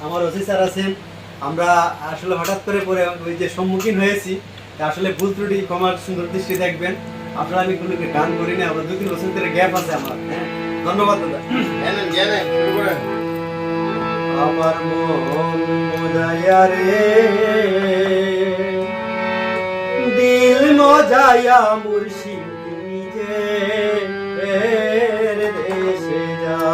আমার OC sir আছেন। আমরা আসলে হঠাৎ করে পরে ওই যে সম্মুখীন হয়েছি, আসলে ভুল ত্রুটি ক্ষমার সুন্দর দৃষ্টি দেখবেন। আসলে আমি কোনো গান করি না, আবার 2-3 বছর ধরে গ্যাপ আছে আমার। হ্যাঁ, ধন্যবাদ দাদা। শুরু করেন। আমার মন মজায়া রে, দিল মজায়া মুর্শিদ নিজে দেশে যায়।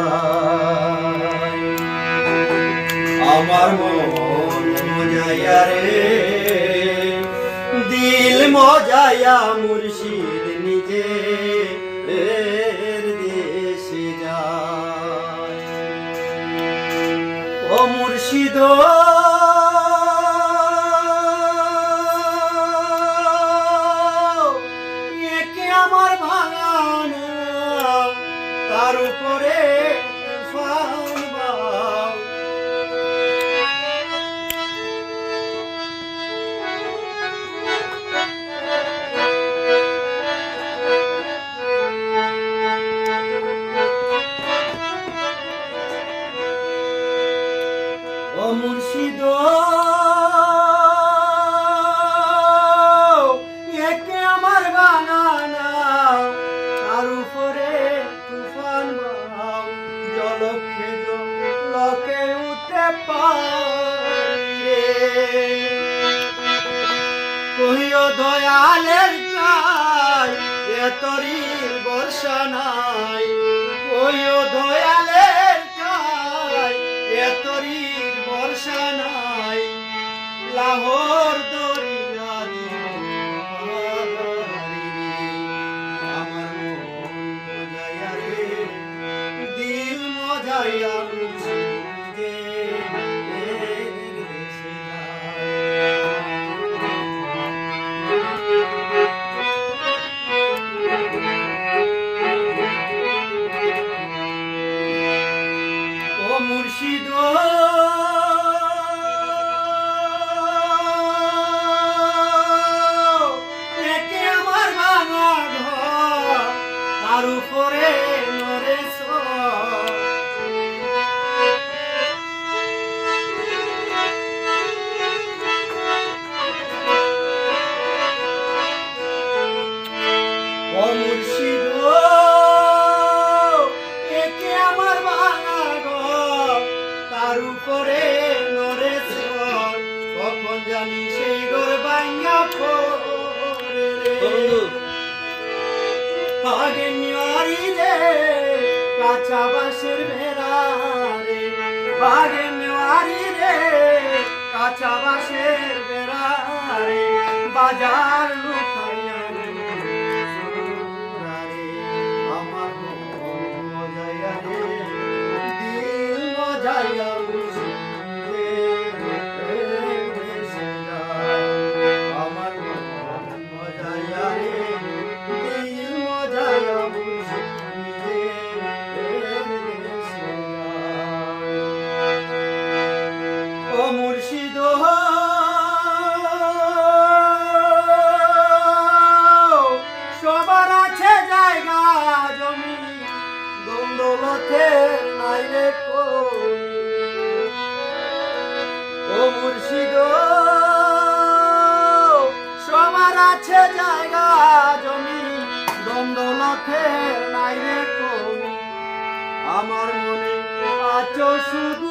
আমার মন মজায়া রে, দিল মজায়া মুর্শিদ নিজে দেশে যায়। ও মুর্শিদ একে আমার ভাঙান, তার উপরে তুফান বাও। ও মুর্শিদ একে আমার বানানা, তার উপরে তুফান বাও। জলক্ষে জলকে উঠে পারে, কহিও দয়ালের চাই এতরির বর্ষা নাই। কহিও দয়ালের চাই এতরির বর্ষা নাই। লাহোর দরিয়ারি আমার মন মজায়া রে, দিল মজায়া মুর্শিদ দেশে যায়। ও মুর্শিদ একে আমার ভাঙা ঘর, তার উপরে নরে সর। ও মুর্শিদ একে আমার ভাঙা ঘর, তার উপরে নরে সর। কখন জানি সেই ঘর ভাঙা পড়ে রে। আগে নিয়ারি রে কাঁচা বাঁশের বেড়া রে, আগে নিয়ারি রে কাঁচা বাঁশের বেড়া রে। বাজার লুকাইয়া রে আমার মন মজায়া রে, দিল মজায়া মুর্শিদ দেশে যায়। আমার মন মজায়া রে, দিল মজায়া মুর্শিদ দেশে যায়। ও মুর্শিদ সবার আছে জায়গা জমি, দৌলতে নাই রে কমি। ও মুর্শিদ সবার আছে জায়গা জমি, দৌলতে নাই রে কমি। আমার মনে আছো শুধু